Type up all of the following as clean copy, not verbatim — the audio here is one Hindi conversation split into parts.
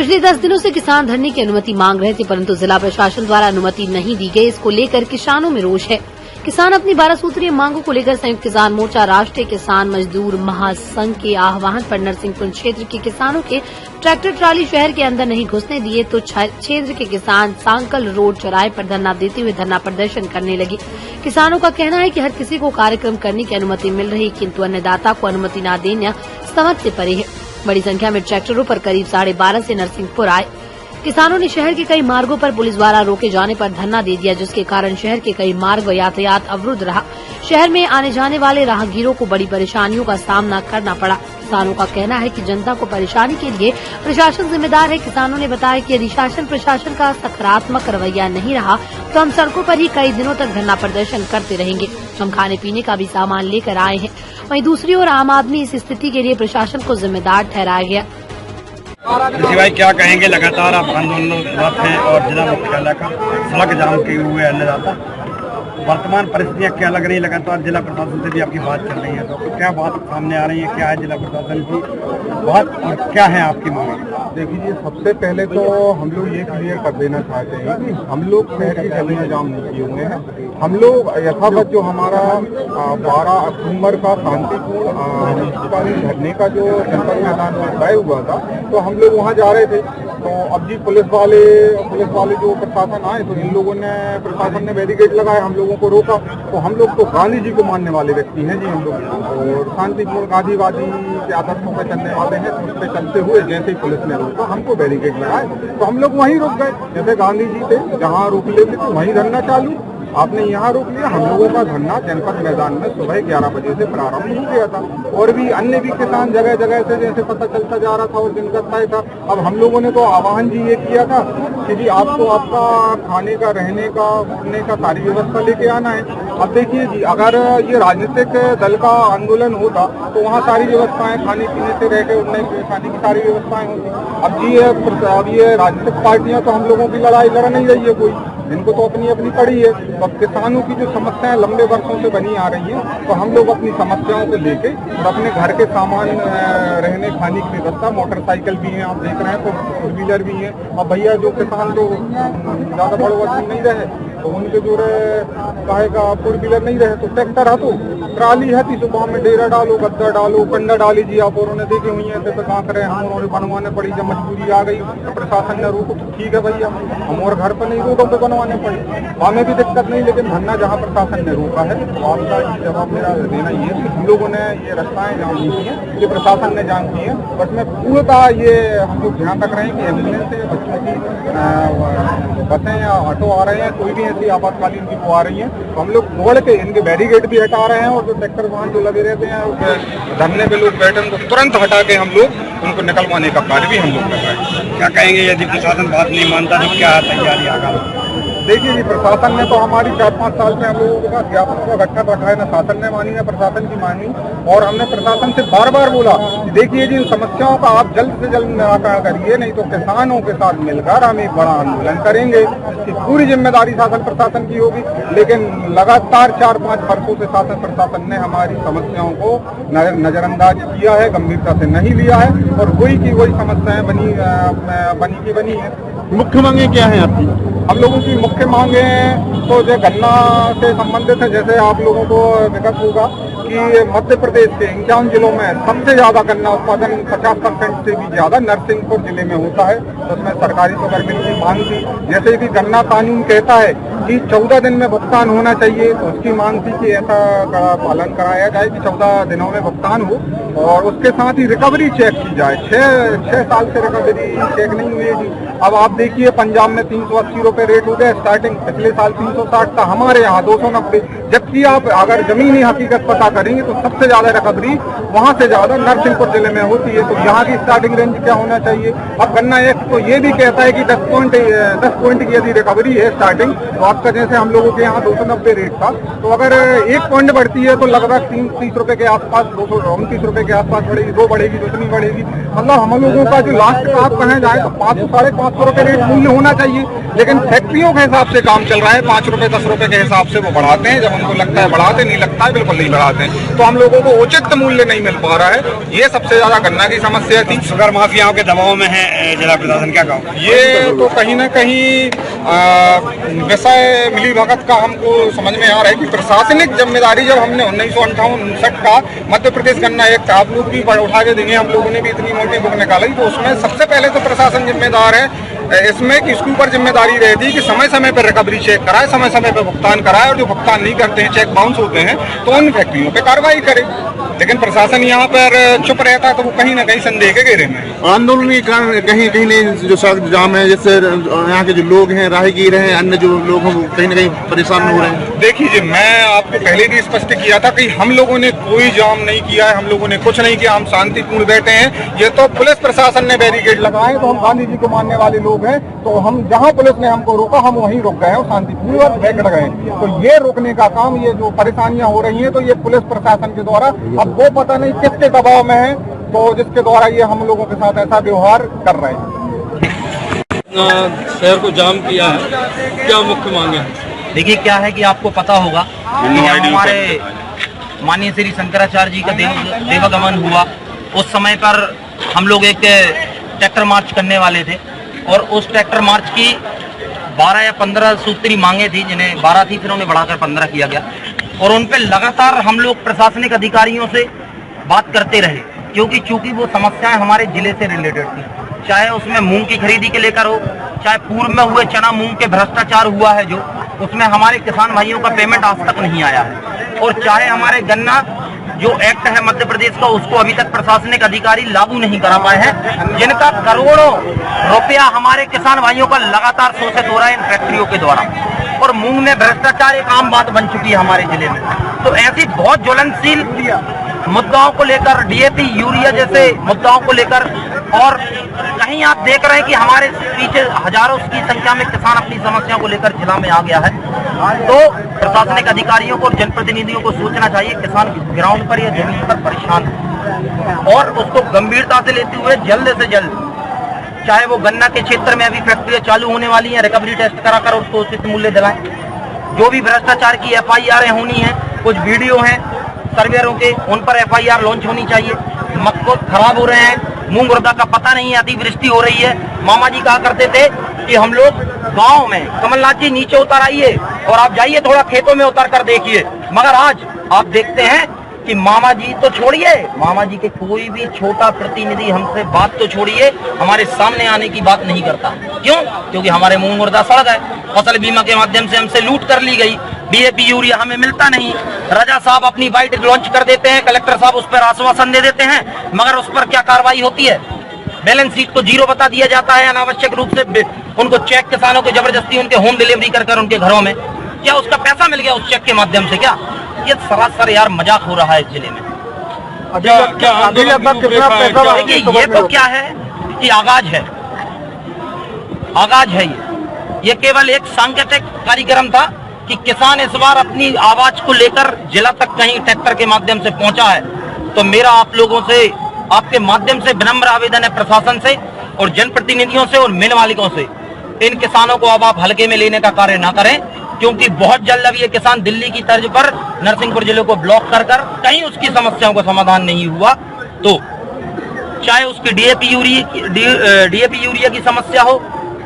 पिछले 10 दिनों से किसान धरने की अनुमति मांग रहे थे, परंतु जिला प्रशासन द्वारा अनुमति नहीं दी गई। इसको लेकर किसानों में रोष है। किसान अपनी 12 सूत्रीय मांगों को लेकर संयुक्त किसान मोर्चा, राष्ट्रीय किसान मजदूर महासंघ के आह्वान पर नरसिंहपुर क्षेत्र के किसानों के ट्रैक्टर ट्राली शहर के अंदर नहीं घुसने दिए तो क्षेत्र के किसान सांकल रोड चौराहे पर धरना देते हुए धरना प्रदर्शन करने लगे। किसानों का कहना है कि हर किसी को कार्यक्रम करने की अनुमति मिल रही, किंतु अन्नदाता को अनुमति न देना समझ से परे है। बड़ी संख्या में ट्रैक्टरों पर करीब 12:30 से नरसिंहपुर आए किसानों ने शहर के कई मार्गों पर पुलिस द्वारा रोके जाने पर धरना दे दिया, जिसके कारण शहर के कई मार्ग व यातायात अवरुद्ध रहा। शहर में आने जाने वाले राहगीरों को बड़ी परेशानियों का सामना करना पड़ा। किसानों का कहना है कि जनता को परेशानी के लिए प्रशासन जिम्मेदार है। किसानों ने बताया कि यदि शासन प्रशासन का सकारात्मक रवैया नहीं रहा तो हम सड़कों पर ही कई दिनों तक धरना प्रदर्शन करते रहेंगे। हम खाने पीने का भी सामान लेकर आए हैं। वहीं दूसरी ओर आम आदमी इस स्थिति के लिए प्रशासन को जिम्मेदार ठहराया गया। भाई क्या कहेंगे, लगातार आप आंदोलनरत हैं और जिला मुख्यालय का सड़क जाम किए हुए अन्नदाता, वर्तमान परिस्थितियाँ क्या लग रही है? लगातार जिला प्रशासन से भी आपकी बात चल रही है, तो क्या बात सामने आ रही है? क्या है जिला प्रशासन की बात और क्या है आपकी मांग? देखिए, सबसे पहले तो हम लोग ये क्लियर कर देना चाहते हैं कि हम लोग शहर की गलियां जाम नहीं किए हुए हैं। हम लोग यथावत जो हमारा 12 अक्टूबर का शांतिपूर्ण धरने का जो जनपद मैदान में तय हुआ था, तो हम लोग वहाँ जा रहे थे। तो अब जी पुलिस वाले जो प्रशासन आए तो इन लोगों ने प्रशासन ने बैरिकेड लगाए, हम लोगों को रोका। तो हम लोग तो गांधी जी को मानने वाले व्यक्ति हैं जी, हम लोग और शांतिपूर्ण गांधीवादी के आदर्शों पर चलने वाले हैं। उस पर चलते हुए जैसे ही पुलिस ने रोका, हमको बैरिकेड लगाए तो हम लोग वहीं रुक गए। जैसे गांधी जी थे जहाँ रोक लेते थे वहीं धरना चालू, आपने यहाँ रोक लिया। हम लोगों का धरना जनपद मैदान में सुबह 11 बजे से प्रारंभ हो गया था और भी अन्य भी किसान जगह जगह से जैसे पता चलता जा रहा था और जिनका तय था। अब हम लोगों ने तो आह्वान जी ये किया था कि जी आपको आपका खाने का, रहने का, घूमने का सारी व्यवस्था लेके आना है। अब देखिए जी, अगर ये राजनीतिक दल का आंदोलन होता तो वहाँ सारी व्यवस्थाएं खाने पीने से रह के उड़ने खाने की सारी व्यवस्थाएं होती। अब ये राजनीतिक पार्टियां तो हम लोगों की लड़ाई लड़ नहीं रही है कोई, इनको तो अपनी अपनी पड़ी है। तो किसानों की जो समस्याएं लंबे वर्षों से बनी आ रही हैं, तो हम लोग अपनी समस्याओं को लेके और अपने घर के सामान, रहने खाने की व्यवस्था, मोटरसाइकिल भी हैं आप देख रहे हैं, तो फोर व्हीलर भी हैं। अब भैया जो किसान तो ज़्यादा बड़े वर्ष नहीं रहे तो उनके जो कहेगा फोर व्हीलर नहीं रहे तो ट्रैक्टर है, तो ट्राली है, तो सुबह में डेरा डालो, गद्दा डालो, कंडा डाली जी। आप और उन्हें देखे हुई है तो कहाँ करें, हम उन्होंने बनवाने पड़ी। जब मजबूरी आ गई तो प्रशासन ने रोको तो ठीक है भैया, हम और घर पर नहीं रोको तो बनवाने पड़े, हमें भी दिक्कत नहीं। लेकिन धरना जहाँ प्रशासन ने रोका है तो आपका जवाब मेरा देना ये है कि हम लोगों ने ये रास्ताएं जाम की हैं, ये प्रशासन ने जाम की है। बस में पूर्णतः ये हम लोग ध्यान रख रहे हैं कि एम्बुलेंस से बच्चों की बसें या ऑटो आ रहे हैं, कोई भी ऐसी आपातकालीन की वो आ रही है, तो हम लोग दौड़ के इनके बैरिकेड भी हटा रहे हैं और जो ट्रैक्टर वाहन जो लगे रहते हैं धरने पे लोग बैठे उनको तुरंत हटा के हम लोग उनको निकलवाने का कार्य भी हम लोग कर रहे हैं। क्या कहेंगे यदि प्रशासन बात नहीं मानता तो क्या तैयारी आगा? देखिए जी, प्रशासन ने तो हमारी 4-5 साल से हम लोगों का ज्ञापन का गठन रखा है, न शासन ने मानी न प्रशासन की मानी। और हमने प्रशासन से बार बार बोला कि देखिए जी, इन समस्याओं का आप जल्द से जल्द निराकरण करिए, नहीं तो किसानों के साथ मिलकर हम एक बड़ा आंदोलन करेंगे। इसकी पूरी जिम्मेदारी शासन प्रशासन की होगी। लेकिन लगातार 4-5 वर्षों से शासन प्रशासन ने हमारी समस्याओं को नजरअंदाज किया है, गंभीरता से नहीं लिया है और वही की वही समस्याएं बनी है। मुख्य मांगे क्या है आपकी? हम लोगों की मुख्य मांगे तो जो गन्ना से संबंधित है, जैसे आप लोगों को विगत होगा कि मध्य प्रदेश के 51 जिलों में सबसे ज्यादा गन्ना उत्पादन 50% से भी ज्यादा नरसिंहपुर जिले में होता है। तो उसमें सरकारी शुगर मिल की मांग थी। जैसे कि गन्ना कानून कहता है कि 14 दिन में भुगतान होना चाहिए, तो उसकी मांग थी कि ऐसा पालन कराया जाए कि 14 दिनों में भुगतान हो और उसके साथ ही रिकवरी चेक की जाए। 6 साल से रिकवरी चेक नहीं हुई थी। अब आप देखिए, पंजाब में 380 रुपए रेट हो गए स्टार्टिंग, पिछले साल 360 था, हमारे यहाँ 290। जबकि आप अगर जमीनी हकीकत पता करेंगे तो सबसे ज्यादा रिकवरी वहाँ से ज्यादा नरसिंहपुर जिले में होती है। तो यहाँ की स्टार्टिंग रेंज क्या होना चाहिए? अब गन्ना एक्ट तो ये भी कहता है कि 10 पॉइंट की यदि रिकवरी है स्टार्टिंग, तो आपका जैसे हम लोगों के यहाँ 290 रेट था, तो अगर 1 पॉइंट बढ़ती है तो लगभग 30 रुपए के आसपास, 229 रुपए के आसपास बढ़ेगी, 2 बढ़ेगी तो इतनी बढ़ेगी। मतलब हम लोगों का जो लास्ट का आप कहें जाए तो 500 साढ़े 500 रुपए रेट मूल्य होना चाहिए, लेकिन फैक्ट्रियों के हिसाब से काम चल रहा है। 5 रुपए 10 रुपए के हिसाब से वो बढ़ाते हैं, जब उनको लगता है बढ़ाते, नहीं लगता है बिल्कुल नहीं बढ़ाते हैं। तो हम लोगों को उचित मूल्य नहीं मिल पा रहा है, ये सबसे ज्यादा गन्ना की समस्या थी। शुगर माफियाओं के दबाव में है जिला प्रशासन, क्या कहूँ? ये तो कहीं ना कहीं विषय मिली भगत का हमको समझ में आ रहा है कि प्रशासनिक जिम्मेदारी, जब हमने 1958-59 का मध्य प्रदेश गन्ना एक्ट आप लोग भी उठा के देंगे, हम लोगों ने भी इतनी मोटी बुक निकाली, तो उसमें सबसे पहले तो प्रशासन जिम्मेदार है इसमें कि इसके ऊपर जिम्मेदारी रहती है कि समय समय पर रिकवरी चेक कराए, समय समय पर भुगतान कराए, और जो भुगतान नहीं करते हैं, चेक बाउंस होते हैं, तो उन फैक्ट्रियों पे कार्रवाई करे। लेकिन प्रशासन यहाँ पर चुप रहता है, तो वो कहीं ना कहीं संदेह के घेरे में। आंदोलन के कारण कहीं कहीं नहीं जो सड़क जाम है, जैसे यहाँ के जो लोग हैं, राहगीर हैं, अन्य जो लोग हैं, वो कहीं ना कहीं परेशान हो रहे हैं। देखिए, मैं आपको पहले भी स्पष्ट किया था कि हम लोगों ने कोई जाम नहीं किया है, हम लोगों ने कुछ नहीं किया, हम शांतिपूर्ण बैठे हैं। ये तो पुलिस प्रशासन ने बैरिकेड लगाए, तो हम गांधी जी को मानने वाले लोग हैं, तो हम जहाँ पुलिस ने हमको रोका हम वहीं रुक गए और शांतिपूर्वक बैठ गए। तो ये रोकने का काम, ये जो परेशानियां हो रही हैं, तो ये पुलिस प्रशासन के द्वारा, अब वो पता नहीं किसके दबाव में है, तो जिसके द्वारा ये हम लोगों के साथ ऐसा व्यवहार कर रहे हैं। शहर को जाम किया है, क्या मुख्य मांगे हैं? देखिए, क्या है कि आपको पता होगा कि हमारे माननीय श्री शंकराचार्य जी का देवागमन हुआ, उस समय पर हम लोग एक ट्रैक्टर मार्च करने वाले थे, और उस ट्रैक्टर मार्च की 12 या 15 सूत्री मांगे थी, जिन्हें 12 थी, फिर उन्हें बढ़ाकर 15 किया गया, और उन पे लगातार हम लोग प्रशासनिक अधिकारियों से बात करते रहे, क्योंकि चूंकि वो समस्याएं हमारे जिले से रिलेटेड थी। चाहे उसमें मूंग की खरीदी के लेकर हो, चाहे पूर्व में हुए चना मूंग के भ्रष्टाचार हुआ है जो, उसमें हमारे किसान भाइयों का पेमेंट आज तक नहीं आया है, और चाहे हमारे गन्ना जो एक्ट है मध्य प्रदेश का, उसको अभी तक प्रशासनिक अधिकारी लागू नहीं करा पाए हैं, जिनका करोड़ों रुपया हमारे किसान भाइयों का लगातार शोषित हो रहा है इन फैक्ट्रियों के द्वारा। और मूंग में भ्रष्टाचार एक आम बात बन चुकी है हमारे जिले में। तो ऐसी बहुत ज्वलनशील मुद्दाओं को लेकर, डीएपी यूरिया जैसे मुद्दाओं को लेकर, और कहीं आप देख रहे हैं कि हमारे पीछे हजारों की संख्या में किसान अपनी समस्याओं को लेकर जिला में आ गया है। तो प्रशासनिक अधिकारियों को और जनप्रतिनिधियों को सोचना चाहिए, किसान ग्राउंड पर या जमीन पर परेशान है, और उसको गंभीरता से लेते हुए जल्द से जल्द, चाहे वो गन्ना के क्षेत्र में अभी फैक्ट्रियां चालू होने वाली हैं, रिकवरी टेस्ट कराकर उसको उचित मूल्य दिलाएं। जो भी भ्रष्टाचार की FIR होनी है, कुछ वीडियो हैं सर्वेयरों के, उन पर FIR लॉन्च होनी चाहिए। मक्के खराब हो रहे हैं, मूंग उर्दा का पता नहीं है, अतिवृष्टि हो रही है। मामा जी कहा करते थे कि हम लोग गांव में, कमलनाथ जी नीचे उतर आइए और आप जाइए थोड़ा खेतों में उतर कर देखिए, मगर आज आप देखते हैं कि मामा जी तो छोड़िए, मामा जी के कोई भी छोटा प्रतिनिधि हमसे बात तो छोड़िए, हमारे सामने आने की बात नहीं करता। क्यों? क्योंकि हमारे मूंग उर्दा सड़ गए, फसल बीमा के माध्यम से हमसे लूट कर ली गई, डीएपी यूरिया हमें मिलता नहीं। राजा साहब अपनी बाइट लॉन्च कर देते हैं, कलेक्टर साहब उस पर आश्वासन दे देते हैं, मगर उस पर क्या कार्रवाई होती है? बैलेंस शीट को जीरो बता दिया जाता है, अनावश्यक रूप से उनको चेक किसानों को जबरदस्ती उनके होम डिलीवरी कर उनके घरों में, क्या उसका पैसा मिल गया उस चेक के माध्यम से? क्या ये सरासर यार मजाक हो रहा है इस जिले में। देखिए, ये तो क्या है कि आगाज है, ये केवल एक सांकेतिक कार्यक्रम था कि किसान इस बार अपनी आवाज को लेकर जिला तक कहीं ट्रैक्टर के माध्यम से पहुंचा है। तो मेरा आप लोगों से, आपके माध्यम से विनम्र आवेदन है प्रशासन से और जनप्रतिनिधियों से और मिल मालिकों से, इन किसानों को अब आप हल्के में लेने का कार्य ना करें, क्योंकि बहुत जल्द अब ये किसान दिल्ली की तर्ज पर नरसिंहपुर जिले को ब्लॉक कर कहीं उसकी समस्याओं का समाधान नहीं हुआ, तो चाहे उसकी डीएपी यूरिया की समस्या हो,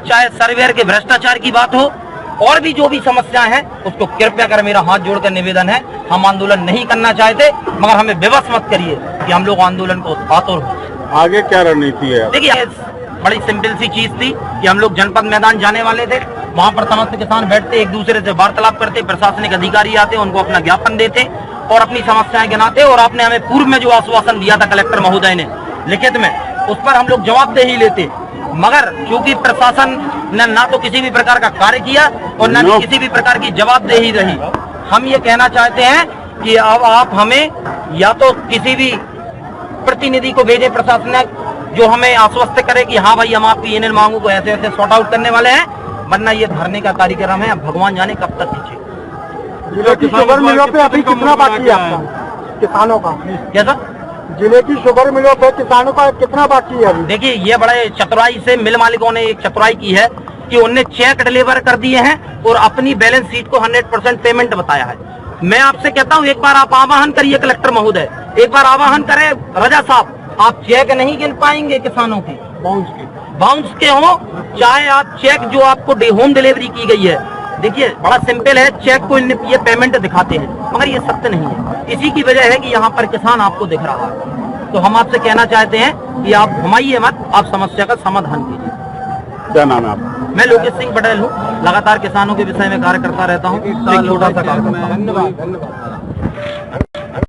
चाहे सर्वेयर के भ्रष्टाचार की बात हो, और भी जो भी समस्याएं हैं, उसको कृपया कर मेरा हाथ जोड़कर निवेदन है, हम आंदोलन नहीं करना चाहते, मगर हमें विवश मत करिए कि हम लोग आंदोलन को आतुर हो। आगे क्या रणनीति है? देखिए, बड़ी सिंपल सी चीज थी कि हम लोग जनपद मैदान जाने वाले थे, वहां पर समस्त किसान बैठते, एक दूसरे से वार्तालाप करते, प्रशासनिक अधिकारी आते, उनको अपना ज्ञापन देते और अपनी समस्याएं गिनाते, और आपने हमें पूर्व में जो आश्वासन दिया था कलेक्टर महोदय ने लिखित में, उस पर हम लोग जवाबदेही लेते। मगर क्योंकि प्रशासन ने ना तो किसी भी प्रकार का कार्य किया और न किसी भी प्रकार की जवाबदेही रही, हम ये कहना चाहते हैं कि अब आप हमें या तो किसी भी प्रतिनिधि को भेजे प्रशासन जो हमें आश्वस्त करे कि हाँ भाई, हम आपकी इन मांगों को ऐसे ऐसे सॉर्ट आउट करने वाले हैं, वरना ये धरने का कार्यक्रम है, भगवान जाने कब तक खींचे। शुगर मिलों पे अभी कितना बाकी है आपका किसानों का? कैसा जिले की शुगर मिलों पे किसानों का कितना बाकी है अभी? देखिए, ये बड़े चतुराई से मिल मालिकों ने एक चतुराई की है कि उनने चेक डिलीवर कर दिए हैं और अपनी बैलेंस शीट को 100% पेमेंट बताया है। मैं आपसे कहता हूँ, एक बार आप आवाहन करिए कलेक्टर महोदय, एक बार आवाहन करें रजा साहब, आप चेक नहीं गिन पाएंगे किसानों के, बाउंस के हो, चाहे आप चेक जो आपको होम डिलीवरी की गई है। देखिए, बड़ा सिंपल है, चेक को ये पेमेंट दिखाते हैं, मगर ये सत्य नहीं है। इसी की वजह है कि यहाँ पर किसान आपको दिख रहा है। तो हम आपसे कहना चाहते हैं कि आप घुमाइए मत, आप समस्या का समाधान कीजिए। क्या नाम है आपका? मैं लोकेश सिंह पटेल हूँ, लगातार किसानों के विषय में कार्य करता रहता हूँ, एक छोटा सा काम करता हूँ। धन्यवाद।